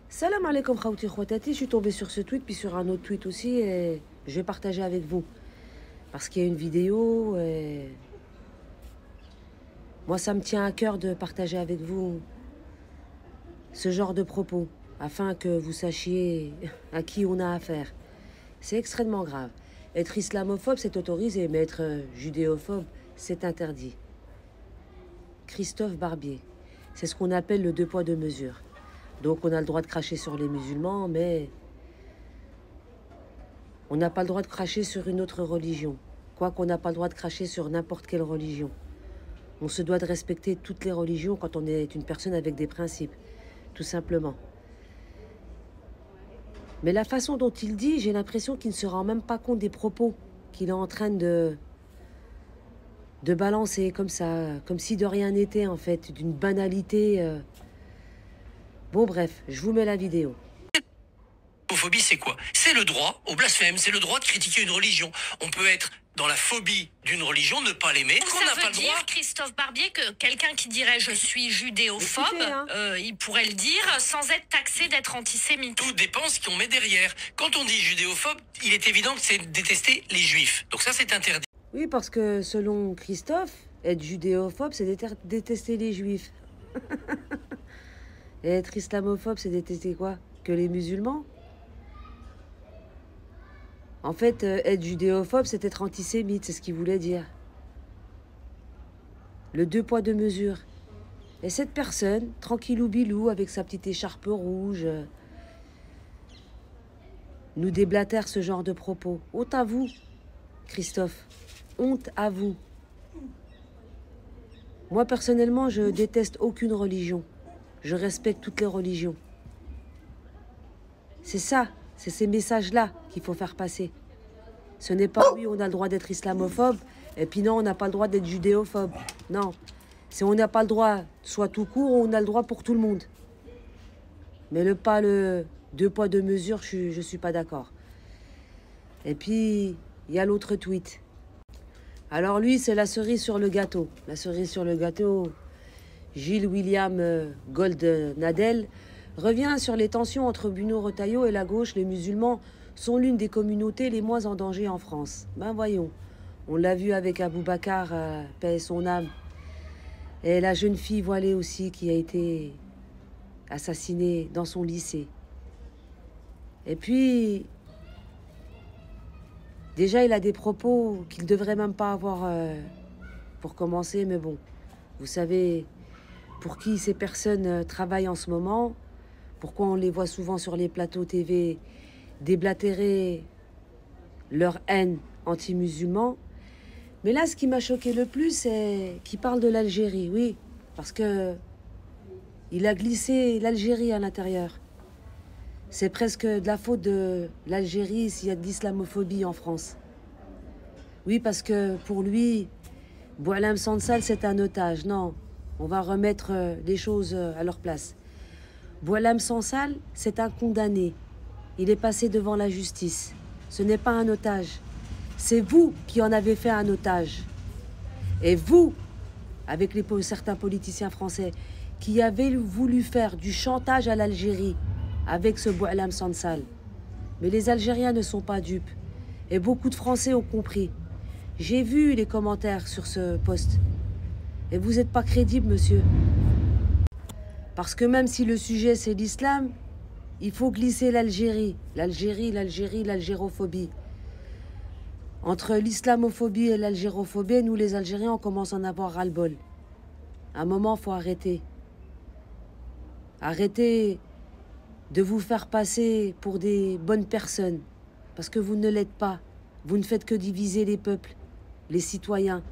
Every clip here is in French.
Salam alaikum khawti khwatati, je suis tombée sur ce tweet puis sur un autre tweet aussi et je vais partager avec vous. Parce qu'il y a une vidéo et moi ça me tient à cœur de partager avec vous ce genre de propos afin que vous sachiez à qui on a affaire. C'est extrêmement grave. Être islamophobe c'est autorisé mais être judéophobe c'est interdit. Christophe Barbier, c'est ce qu'on appelle le 2 poids 2 mesures. Donc on a le droit de cracher sur les musulmans, mais on n'a pas le droit de cracher sur une autre religion. Quoiqu'on n'a pas le droit de cracher sur n'importe quelle religion. On se doit de respecter toutes les religions quand on est une personne avec des principes, tout simplement. Mais la façon dont il dit, j'ai l'impression qu'il ne se rend même pas compte des propos qu'il est en train de balancer comme ça, comme si de rien n'était en fait, d'une banalité. Bon bref, je vous mets la vidéo. L'homophobie, c'est quoi? C'est le droit au blasphème, c'est le droit de critiquer une religion. On peut être dans la phobie d'une religion, ne pas l'aimer. Donc ça veut dire, Christophe Barbier, que quelqu'un qui dirait je suis judéophobe, Écoutez, hein. il pourrait le dire sans être taxé d'être antisémite. Tout dépend ce qu'on met derrière. Quand on dit judéophobe, il est évident que c'est détester les juifs. Donc ça, c'est interdit. Oui, parce que selon Christophe, être judéophobe, c'est détester les juifs. Et être islamophobe, c'est détester quoi? Que les musulmans? En fait, être judéophobe, c'est être antisémite, c'est ce qu'il voulait dire. Le 2 poids 2 mesures. Et cette personne, tranquillou bilou, avec sa petite écharpe rouge, nous déblatère ce genre de propos. Honte à vous, Christophe. Honte à vous. Moi, personnellement, je déteste aucune religion. Je respecte toutes les religions. C'est ça, c'est ces messages-là qu'il faut faire passer. Ce n'est pas oui, on a le droit d'être islamophobe, et puis non, on n'a pas le droit d'être judéophobe. Non, c'est on n'a pas le droit, soit tout court, on a le droit pour tout le monde. Mais pas le 2 poids 2 mesures, je suis pas d'accord. Et puis, il y a l'autre tweet. Alors lui, c'est la cerise sur le gâteau. La cerise sur le gâteau, Gilles William Goldnadel revient sur les tensions entre Bruno Retailleau et la gauche. Les musulmans sont l'une des communautés les moins en danger en France. Ben voyons, on l'a vu avec Aboubacar, paix son âme. Et la jeune fille voilée aussi qui a été assassinée dans son lycée. Et puis, déjà il a des propos qu'il ne devrait même pas avoir pour commencer, mais bon, vous savez pour qui ces personnes travaillent en ce moment, pourquoi on les voit souvent sur les plateaux TV déblatérer leur haine anti-musulman. Mais là, ce qui m'a choqué le plus, c'est qu'il parle de l'Algérie, oui, parce que il a glissé l'Algérie à l'intérieur. C'est presque de la faute de l'Algérie s'il y a de l'islamophobie en France. Oui, parce que pour lui, Boualem Sansal, c'est un otage. Non, on va remettre les choses à leur place. Boualem Sansal, c'est un condamné. Il est passé devant la justice. Ce n'est pas un otage. C'est vous qui en avez fait un otage. Et vous, avec certains politiciens français, qui avez voulu faire du chantage à l'Algérie avec ce Boualem Sansal. Mais les Algériens ne sont pas dupes. Et beaucoup de Français ont compris. J'ai vu les commentaires sur ce post. Et vous n'êtes pas crédible, monsieur. Parce que même si le sujet c'est l'islam, il faut glisser l'Algérie. L'algérophobie. Entre l'islamophobie et l'algérophobie, nous les Algériens, on commence à en avoir ras-le-bol. À un moment, il faut arrêter. Arrêtez de vous faire passer pour des bonnes personnes. Parce que vous ne l'êtes pas. Vous ne faites que diviser les peuples, les citoyens.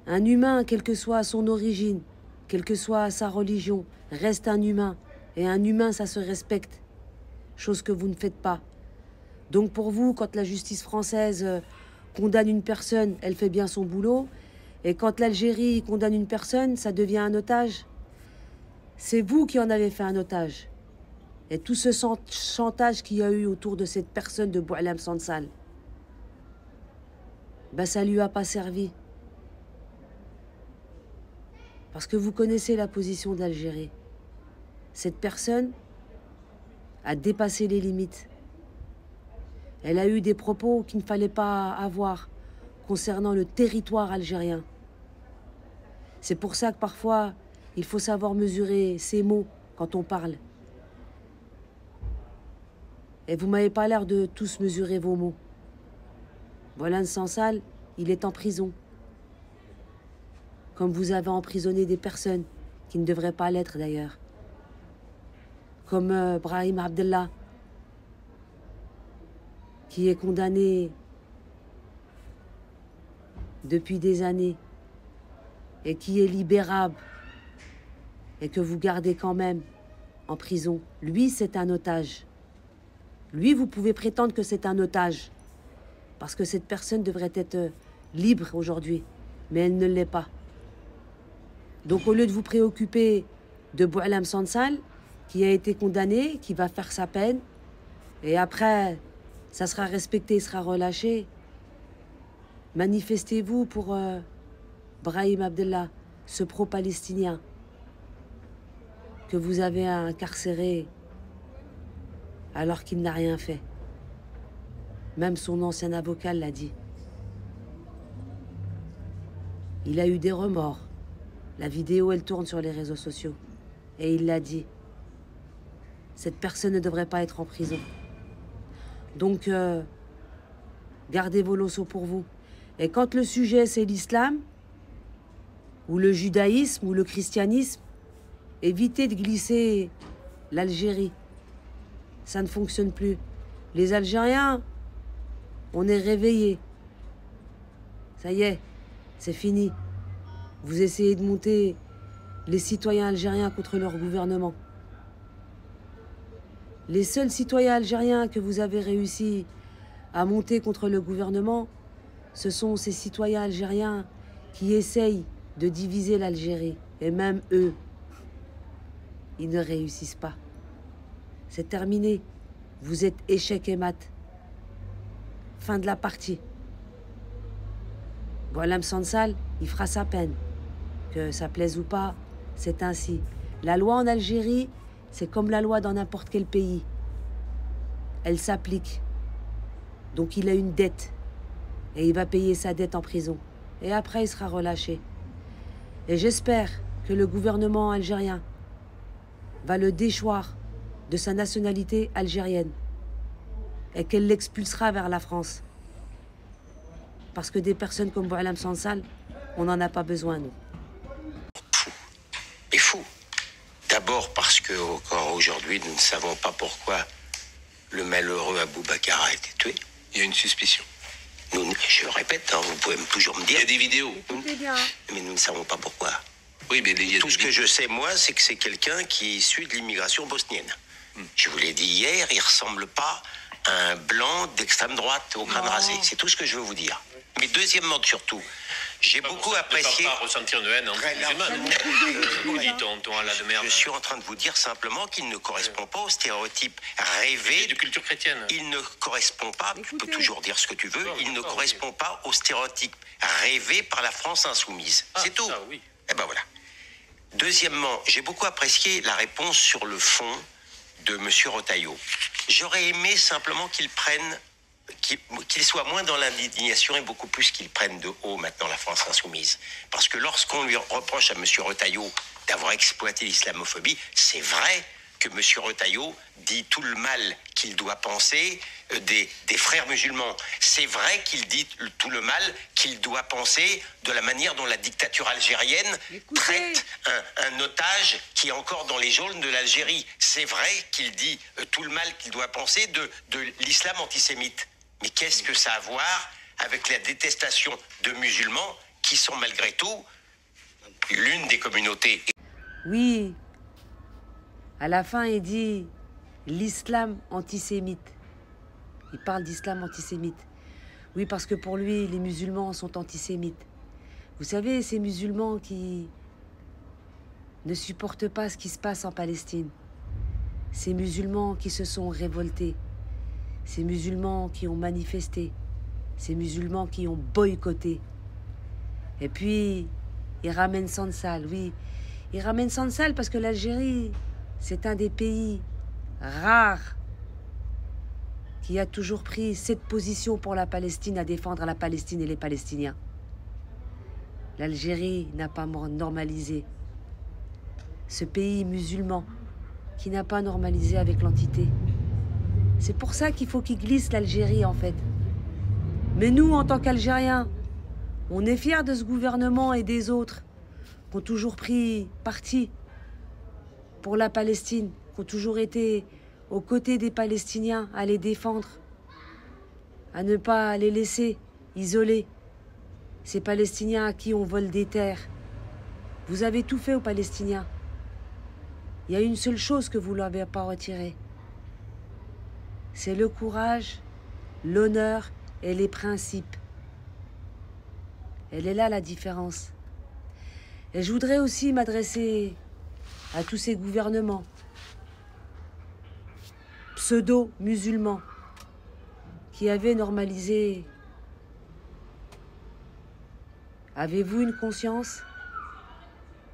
Un humain, quelle que soit son origine, quelle que soit sa religion, reste un humain. Et un humain, ça se respecte. Chose que vous ne faites pas. Donc pour vous, quand la justice française condamne une personne, elle fait bien son boulot. Et quand l'Algérie condamne une personne, ça devient un otage. C'est vous qui en avez fait un otage. Et tout ce chantage qu'il y a eu autour de cette personne de Boualem Sansal, ben ça lui a pas servi. Parce que vous connaissez la position de l'Algérie. Cette personne, a dépassé les limites. Elle a eu des propos qu'il ne fallait pas avoir concernant le territoire algérien. C'est pour ça que parfois, il faut savoir mesurer ses mots quand on parle. Et vous m'avez pas l'air de tous mesurer vos mots. Voilà Sansal, il est en prison. Comme vous avez emprisonné des personnes qui ne devraient pas l'être d'ailleurs. Comme Brahim Abdellah, qui est condamné depuis des années et qui est libérable et que vous gardez quand même en prison. Lui, c'est un otage. Lui, vous pouvez prétendre que c'est un otage parce que cette personne devrait être libre aujourd'hui, mais elle ne l'est pas. Donc au lieu de vous préoccuper de Boualem Sansal, qui a été condamné, qui va faire sa peine, et après, ça sera respecté, il sera relâché, manifestez-vous pour Brahim Abdellah, ce pro-palestinien que vous avez incarcéré alors qu'il n'a rien fait. Même son ancien avocat l'a dit. Il a eu des remords. La vidéo, elle tourne sur les réseaux sociaux. Et il l'a dit. Cette personne ne devrait pas être en prison. Donc, gardez vos leçons pour vous. Et quand le sujet, c'est l'islam, ou le judaïsme, ou le christianisme, évitez de glisser l'Algérie. Ça ne fonctionne plus. Les Algériens, on est réveillés. Ça y est, c'est fini. Vous essayez de monter les citoyens algériens contre leur gouvernement. Les seuls citoyens algériens que vous avez réussi à monter contre le gouvernement, ce sont ces citoyens algériens qui essayent de diviser l'Algérie. Et même eux, ils ne réussissent pas. C'est terminé. Vous êtes échec et mat. Fin de la partie. Boualem Sansal, il fera sa peine. Que ça plaise ou pas, c'est ainsi. La loi en Algérie, c'est comme la loi dans n'importe quel pays. Elle s'applique. Donc il a une dette. Et il va payer sa dette en prison. Et après, il sera relâché. Et j'espère que le gouvernement algérien va le déchoir de sa nationalité algérienne. Et qu'elle l'expulsera vers la France. Parce que des personnes comme Boualem Sansal, on n'en a pas besoin, nous. Et fou. D'abord parce que encore aujourd'hui, nous ne savons pas pourquoi le malheureux Abou Bakar a été tué. Il y a une suspicion. Je répète, hein, vous pouvez toujours me dire. Il y a des vidéos. Mais nous ne savons pas pourquoi. Oui, mais il y a Tout ce que je sais, moi, c'est que c'est quelqu'un qui est issu de l'immigration bosnienne. Je vous l'ai dit hier, il ressemble pas à un blanc d'extrême droite au crâne rasé. C'est tout ce que je veux vous dire. Mais deuxièmement, surtout, j'ai beaucoup apprécié... Ne pas ressentir de haine anti-musulmane. Ton Allah de merde. Je suis en train de vous dire simplement qu'il ne correspond pas au stéréotype rêvé de culture chrétienne. Il ne correspond pas, tu peux toujours dire ce que tu veux, il ne correspond pas au stéréotype rêvé par la France insoumise. C'est tout. Ça, oui. Et ben voilà. Deuxièmement, j'ai beaucoup apprécié la réponse sur le fond de M. Retailleau. J'aurais aimé simplement qu'il soit moins dans l'indignation et beaucoup plus qu'il prenne de haut maintenant la France insoumise. Parce que lorsqu'on lui reproche à M. Retailleau d'avoir exploité l'islamophobie, c'est vrai que M. Retailleau dit tout le mal qu'il doit penser des frères musulmans. C'est vrai qu'il dit tout le mal qu'il doit penser de la manière dont la dictature algérienne traite un otage qui est encore dans les geôles de l'Algérie. C'est vrai qu'il dit tout le mal qu'il doit penser de l'islam antisémite. Mais qu'est-ce que ça a à voir avec la détestation de musulmans qui sont malgré tout l'une des communautés? Oui. À la fin, il dit l'islam antisémite. Il parle d'islam antisémite. Oui, parce que pour lui, les musulmans sont antisémites. Vous savez, ces musulmans qui ne supportent pas ce qui se passe en Palestine. Ces musulmans qui se sont révoltés. Ces musulmans qui ont manifesté. Ces musulmans qui ont boycotté. Et puis, il ramène Sansal, oui. Il ramène Sansal parce que l'Algérie, c'est un des pays rare qui a toujours pris cette position pour la Palestine, à défendre la Palestine et les Palestiniens. L'Algérie n'a pas normalisé. Ce pays musulman qui n'a pas normalisé avec l'entité. C'est pour ça qu'il faut qu'il glisse l'Algérie, en fait. Mais nous, en tant qu'Algériens, on est fiers de ce gouvernement et des autres qui ont toujours pris parti pour la Palestine, qui ont toujours été aux côtés des Palestiniens, à les défendre, à ne pas les laisser isolés. Ces Palestiniens à qui on vole des terres. Vous avez tout fait aux Palestiniens. Il y a une seule chose que vous ne l'avez pas retirée. C'est le courage, l'honneur et les principes. Elle est là la différence. Et je voudrais aussi m'adresser à tous ces gouvernements pseudo-musulmans qui avaient normalisé. Avez-vous une conscience?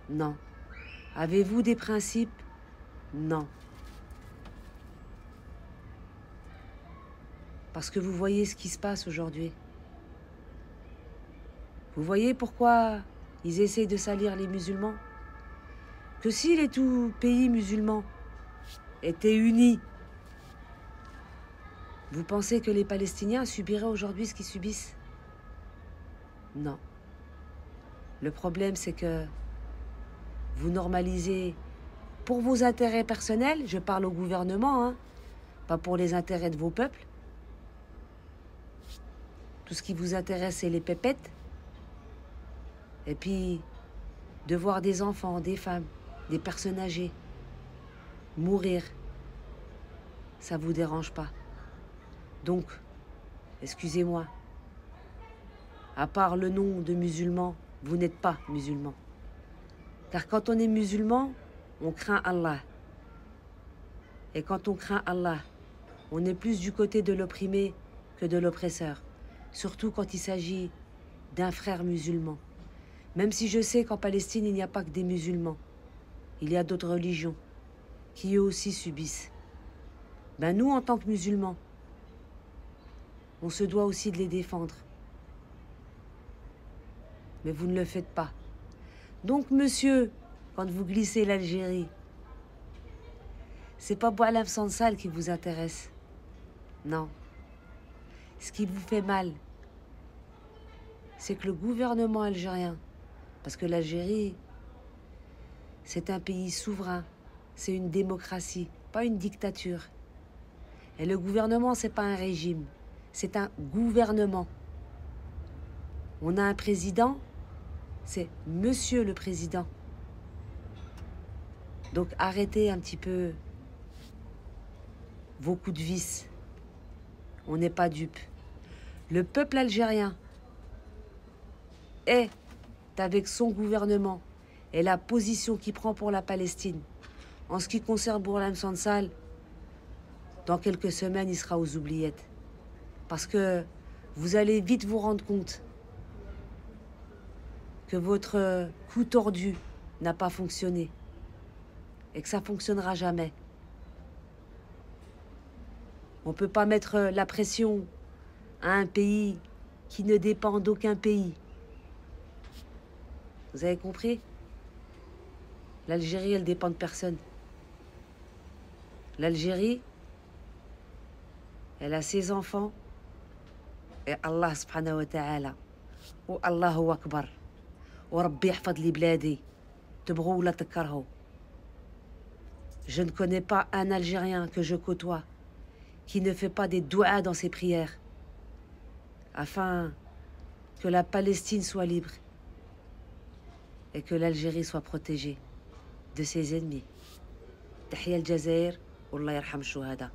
Non. Avez-vous des principes? Non. Parce que vous voyez ce qui se passe aujourd'hui. Vous voyez pourquoi ils essayent de salir les musulmans? Que si les tout pays musulmans étaient unis, vous pensez que les Palestiniens subiraient aujourd'hui ce qu'ils subissent? Non. Le problème, c'est que vous normalisez pour vos intérêts personnels, je parle au gouvernement, hein, pas pour les intérêts de vos peuples. Tout ce qui vous intéresse, c'est les pépettes. Et puis, de voir des enfants, des femmes, des personnes âgées mourir, ça vous dérange pas. Donc, excusez-moi, à part le nom de musulman, vous n'êtes pas musulman. Car quand on est musulman, on craint Allah. Et quand on craint Allah, on est plus du côté de l'opprimé que de l'oppresseur. Surtout quand il s'agit d'un frère musulman. Même si je sais qu'en Palestine, il n'y a pas que des musulmans. Il y a d'autres religions qui eux aussi subissent. Ben nous, en tant que musulmans, on se doit aussi de les défendre. Mais vous ne le faites pas. Donc, monsieur, quand vous glissez l'Algérie, c'est pas Boualem Sansal qui vous intéresse. Non. Ce qui vous fait mal, c'est que le gouvernement algérien, parce que l'Algérie, c'est un pays souverain, c'est une démocratie, pas une dictature. Et le gouvernement, c'est pas un régime, c'est un gouvernement. On a un président, c'est Monsieur le Président. Donc arrêtez un petit peu vos coups de vis. On n'est pas dupes. Le peuple algérien est avec son gouvernement et la position qu'il prend pour la Palestine. En ce qui concerne Boualem Sansal, dans quelques semaines, il sera aux oubliettes. Parce que vous allez vite vous rendre compte que votre coup tordu n'a pas fonctionné et que ça ne fonctionnera jamais. On ne peut pas mettre la pression à un pays qui ne dépend d'aucun pays. Vous avez compris? L'Algérie, elle dépend de personne. L'Algérie, elle a ses enfants et Allah subhanahu wa ta'ala. Ou Allahu Akbar. Ou Rabbi yahfad li bladi. Tebghou la takarhou. Je ne connais pas un Algérien que je côtoie qui ne fait pas des douas dans ses prières afin que la Palestine soit libre et que l'Algérie soit protégée de ses ennemis. Tahia al-Jazair, Wallah yarham shuhada.